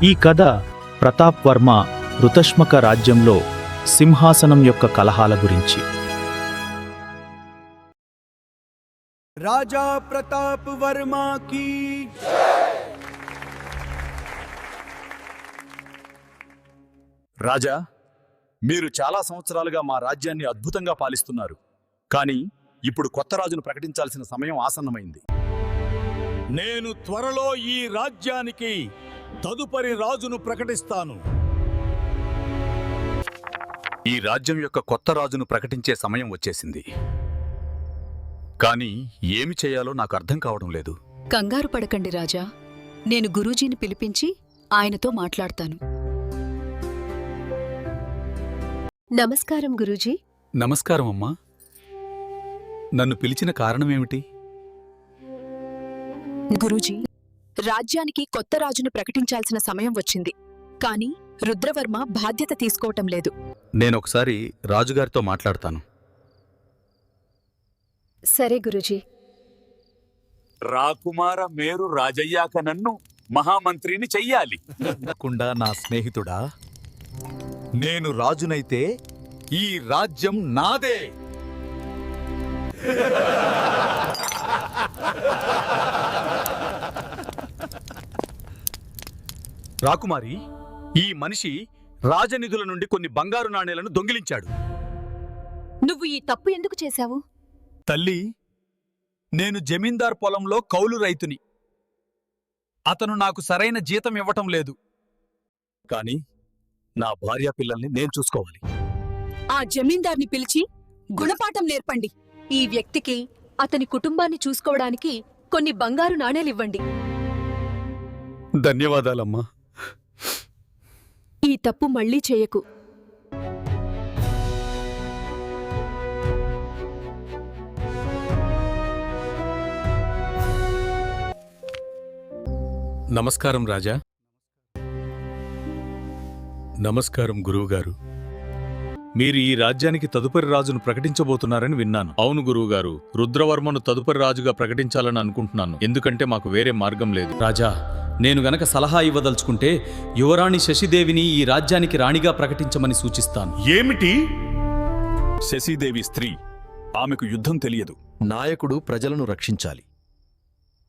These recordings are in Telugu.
ఈ కథ ప్రతాప్ వర్మ ఋతష్మక రాజ్యంలో సింహాసనం యొక్క కలహాల గురించి. రాజా ప్రతాప్ వర్మ కీ రాజా, మీరు చాలా సంవత్సరాలుగా మా రాజ్యాన్ని అద్భుతంగా పాలిస్తున్నారు. కానీ ఇప్పుడు కొత్త రాజును ప్రకటించాల్సిన సమయం ఆసన్నమైంది. నేను త్వరలో ఈ రాజ్యానికి తదుపరి రాజును ప్రకటిస్తాను. ఈ రాజ్యం యొక్క కొత్త రాజును ప్రకటించే సమయం వచ్చేసింది. కానీ ఏమి చేయాలో నాకు అర్థం కావడం లేదు. కంగారు పడకండి రాజా, నేను గురూజీని పిలిపించి ఆయనతో మాట్లాడతాను. నమస్కారం గురూజీ. నమస్కారం అమ్మా. నన్ను పిలిచిన కారణమేమిటి? గురూజీ, రాజ్యానికి కొత్త రాజును ప్రకటించాల్సిన సమయం వచ్చింది. కాని రుద్రవర్మ బాధ్యత తీసుకోవటం లేదు. నేనొకసారి రాజుగారితో మాట్లాడతాను. సరే గురూజీ. రాకుమార మేరు రాజయ్యాక నన్ను మహామంత్రిని చెయ్యాలి. కుండా నా స్నేహితుడా, నేను రాజునైతే ఈ రాజ్యం నాదే. రాకుమారి, ఈ మనిషి రాజనిధుల నుండి కొన్ని బంగారు నాణేలను దొంగిలించాడు. నువ్వు ఈ తప్పు ఎందుకు చేశావు? తల్లి, నేను జమీందార్ పొలంలో కౌలు రైతుని. అతను నాకు సరైన జీతం ఇవ్వటం లేదు. కాని నా భార్యా పిల్లల్ని నేను చూసుకోవాలి. ఆ జమీందార్ని పిలిచి గుణపాఠం నేర్పండి. ఈ వ్యక్తికి అతని కుటుంబాన్ని చూసుకోవడానికి కొన్ని బంగారు నాణేలివ్వండి. ధన్యవాదాలమ్మా. ఈ తప్పు మళ్లీ చేయకు. నమస్కారం రాజా. నమస్కారం గురువుగారు. మీరు ఈ రాజ్యానికి తదుపరి రాజును ప్రకటించబోతున్నారని విన్నాను. అవును గురువుగారు, రుద్రవర్మను తదుపరి రాజుగా ప్రకటించాలని అనుకుంటున్నాను. ఎందుకంటే మాకు వేరే మార్గం లేదు. రాజా, నేను గనక సలహా ఇవ్వదలుచుకుంటే యువరాణి శశిదేవిని ఈ రాజ్యానికి రాణిగా ప్రకటించమని సూచిస్తాను. ఏమిటి? శశీదేవి స్త్రీ. ఆమెకు యుద్ధం తెలియదు. నాయకుడు ప్రజలను రక్షించాలి.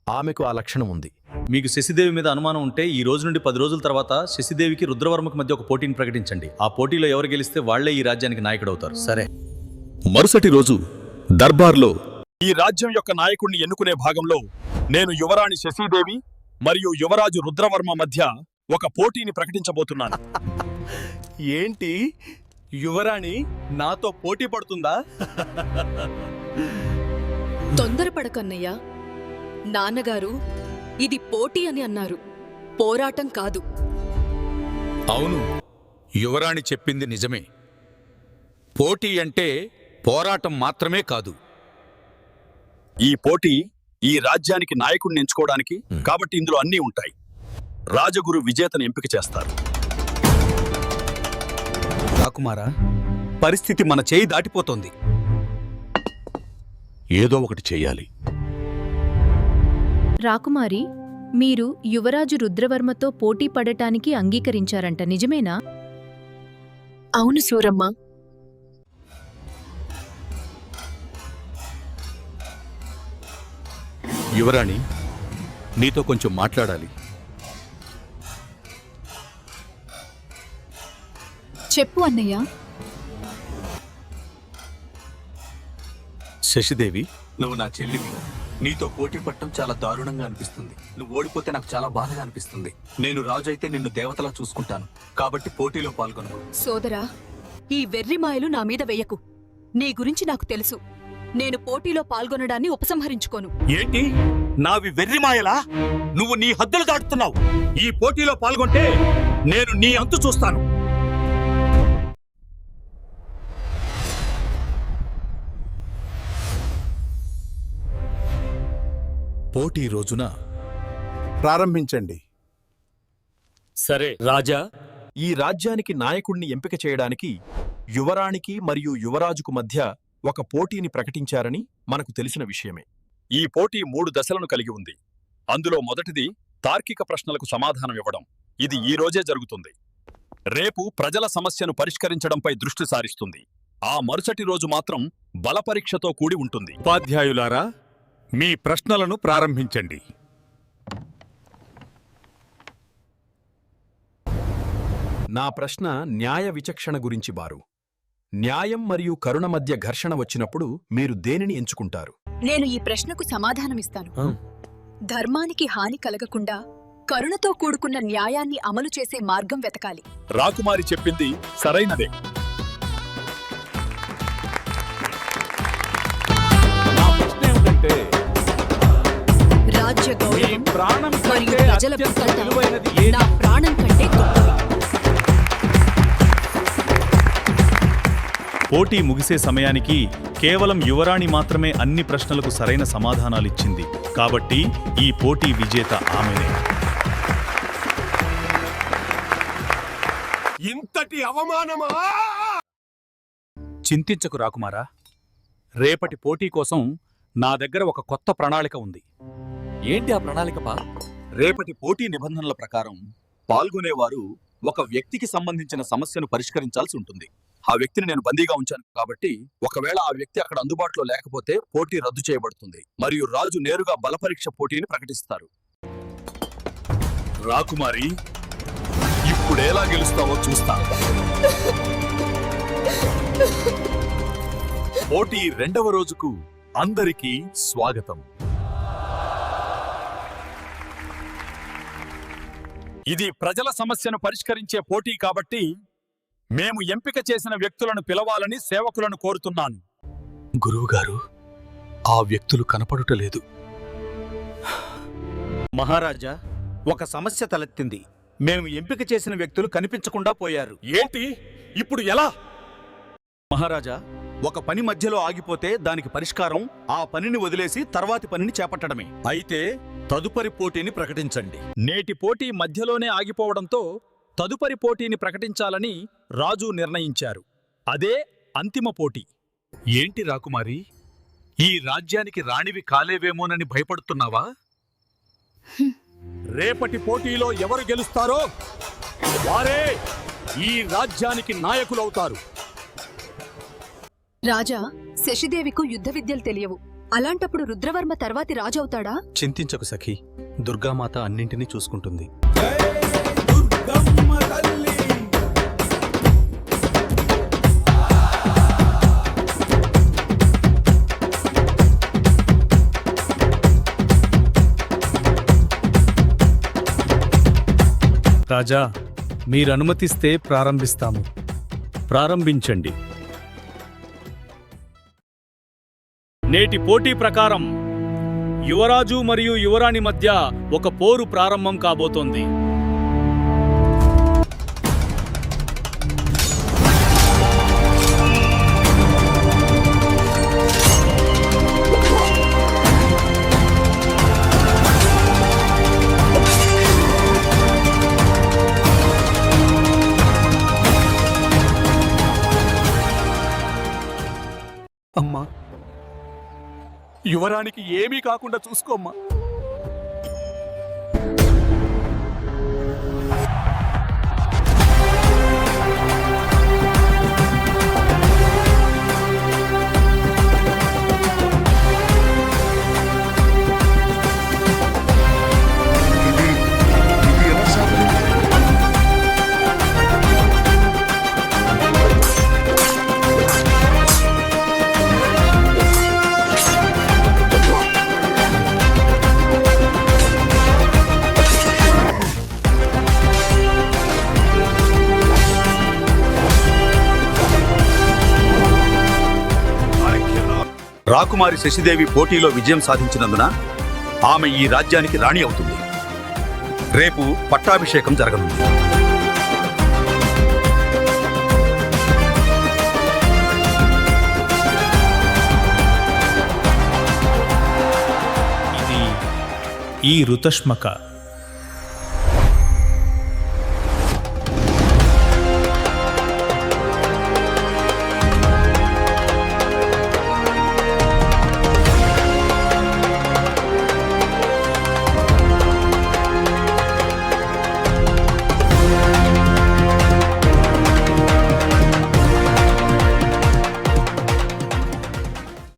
ఆమెకు ఆ లక్షణం ఉంది. మీకు శశిదేవి మీద అనుమానం ఉంటే ఈ రోజు నుండి 10 రోజుల తర్వాత శశిదేవికి రుద్రవర్మకు మధ్య ఒక పోటీని ప్రకటించండి. ఆ పోటీలో ఎవరు గెలిస్తే వాళ్లే ఈ రాజ్యానికి నాయకుడవుతారు. సరే. మరుసటి రోజు దర్బార్లో ఈ రాజ్యం యొక్క నాయకుడిని ఎన్నుకునే భాగంలో నేను యువరాణి శశీదేవి మరియు యువరాజు రుద్రవర్మ మధ్య ఒక పోటీని ప్రకటించబోతున్నాను. ఏంటి, యువరాణి నాతో పోటీ పడుతుందా? తొందరపడకన్నయ్యా. నాన్నగారు ఇది పోటీ అని అన్నారు, పోరాటం కాదు. అవును, యువరాణి చెప్పింది నిజమే. పోటీ అంటే పోరాటం మాత్రమే కాదు. ఈ పోటీ ఈ రాజ్యానికి నాయకుడిని ఎంచుకోవడానికి, కాబట్టి ఇందులో అన్నీ ఉంటాయి. రాజగురు విజేతను ఎంపిక చేస్తారు. రాకుమారా, పరిస్థితి మన చేయి దాటిపోతోంది. ఏదో ఒకటి చెయ్యాలి. రాకుమారి, మీరు యువరాజు రుద్రవర్మతో పోటీ పడటానికి అంగీకరించారంట, నిజమేనా? అవును సూరమ్మ. యువరాణి, నీతో కొంచెం మాట్లాడాలి. చెప్పు అన్నయ్య. శశిదేవి, నువ్వు నా చెల్లివి. నీతో పోటీ పట్టడం చాలా దారుణంగా అనిపిస్తుంది. నువ్వు ఓడిపోతే నాకు చాలా బాధగా అనిపిస్తుంది. నేను రాజు అయితే నిన్ను దేవతలా చూసుకుంటాను. కాబట్టి పోటీలో పాల్గొను. సోదరా, ఈ వెర్రిమాయలు నా మీద వెయ్యకు. నీ గురించి నాకు తెలుసు. నేను పోటీలో పాల్గొనడాన్ని ఉపసంహరించుకోను. ఏంటి, నావి వెర్రిమాయలా? నువ్వు నీ హద్దులు దాటుతున్నావు. ఈ పోటీలో పాల్గొంటే నేను నీ అంతు చూస్తాను. పోటీ రోజున ప్రారంభించండి. సరే రాజా. ఈ రాజ్యానికి నాయకుడిని ఎంపిక చేయడానికి యువరాణికి మరియు యువరాజుకు మధ్య ఒక పోటీని ప్రకటించారని మనకు తెలిసిన విషయమే. ఈ పోటీ 3 దశలను కలిగి ఉంది. అందులో మొదటిది తార్కిక ప్రశ్నలకు సమాధానం ఇవ్వడం ఇది ఈ రోజే జరుగుతుంది. రేపు ప్రజల సమస్యను పరిష్కరించడంపై దృష్టి సారిస్తుంది. ఆ మరుసటి రోజు మాత్రం బలపరీక్షతో కూడి ఉంటుంది. ఉపాధ్యాయులారా, మీ ప్రశ్నలను ప్రారంభించండి. నా ప్రశ్న న్యాయ విచక్షణ గురించి బారు. న్యాయం మరియు కరుణ మధ్య ఘర్షణ వచ్చినప్పుడు మీరు దేనిని ఎంచుకుంటారు? నేను ఈ ప్రశ్నకు సమాధానమిస్తాను. ధర్మానికి హాని కలగకుండా కరుణతో కూడుకున్న న్యాయాన్ని అమలు చేసే మార్గం వెతకాలి. రాకుమారి చెప్పింది సరైనదే. నా ప్రశ్న ఏమిటంటే, రాజ్య మీ గౌరవం ప్రాణం మరియు కంటే ప్రజల అత్యంత భద్రత విలువైనది ఏది? నా ప్రాణం కంటే గొప్పవి. పోటీ ముగిసే సమయానికి కేవలం యువరాణి మాత్రమే అన్ని ప్రశ్నలకు సరైన సమాధానాలిచ్చింది. కాబట్టి ఈ పోటీ విజేత ఆమెనే. ఇంతటి అవమానమా? చింతించకు రాకుమారా, రేపటి పోటీ కోసం నా దగ్గర ఒక కొత్త ప్రణాళిక ఉంది. ఏంటి ఆ ప్రణాళిక? రేపటి పోటీ నిబంధనల ప్రకారం పాల్గొనేవారు ఒక వ్యక్తికి సంబంధించిన సమస్యను పరిష్కరించాల్సి ఉంటుంది. ఆ వ్యక్తిని నేను బందీగా ఉంచాను కాబట్టి ఒకవేళ ఆ వ్యక్తి అక్కడ అందుబాటులో లేకపోతే పోటీ రద్దు చేయబడుతుంది మరియు రాజు నేరుగా బలపరీక్ష పోటీని ప్రకటిస్తారు. రాకుమారి, ఇప్పుడెలా గెలుస్తావో చూస్తా. పోటీ రెండవ రోజుకు అందరికీ స్వాగతం. ఇది ప్రజల సమస్యను పరిష్కరించే పోటీ కాబట్టి మేము ఎంపిక చేసిన వ్యక్తులను పిలవాలని సేవకులను కోరుతున్నాను. గురువుగారు, ఆ వ్యక్తులు కనపడుటలేదు. మహారాజా, ఒక సమస్య తలెత్తింది. మేము ఎంపిక చేసిన వ్యక్తులు కనిపించకుండా పోయారు. ఏంటి? ఇప్పుడు ఎలా? మహారాజా, ఒక పని మధ్యలో ఆగిపోతే దానికి పరిష్కారం ఆ పనిని వదిలేసి తర్వాతి పనిని చేపట్టడమే. అయితే తదుపరి పోటీని ప్రకటించండి. నేటి పోటీ మధ్యలోనే ఆగిపోవడంతో తదుపరి పోటీని ప్రకటించాలని రాజు నిర్ణయించారు. అదే అంతిమ పోటీ. ఏంటి రాకుమారి, ఈ రాజ్యానికి రాణివి కాలేవేమోనని భయపడుతున్నావా? రేపటి పోటీలో ఎవరు గెలుస్తారో వారే ఈ రాజ్యానికి నాయకులవుతారు. రాజా, శశిదేవికు యుద్ధ విద్యలు తెలియవు. అలాంటప్పుడు రుద్రవర్మ తర్వాతి రాజవుతాడా? చింతించకు సఖీ, దుర్గామాత అన్నింటినీ చూసుకుంటుంది. దుర్గమ్మ తల్లి రాజా, మీరనుమతిస్తే ప్రారంభిస్తాము. ప్రారంభించండి. నేటి పోటీ ప్రకారం యువరాజు మరియు యువరాణి మధ్య ఒక పోరు ప్రారంభం కాబోతోంది. అమ్మా, యువరానికి ఏమీ కాకుండా చూసుకోమ్మా. రాకుమారి శశిదేవి పోటీలో విజయం సాధించినందున ఆమె ఈ రాజ్యానికి రాణి అవుతుంది. రేపు పట్టాభిషేకం జరగనుంది. ఇది ఈ ఋతష్మక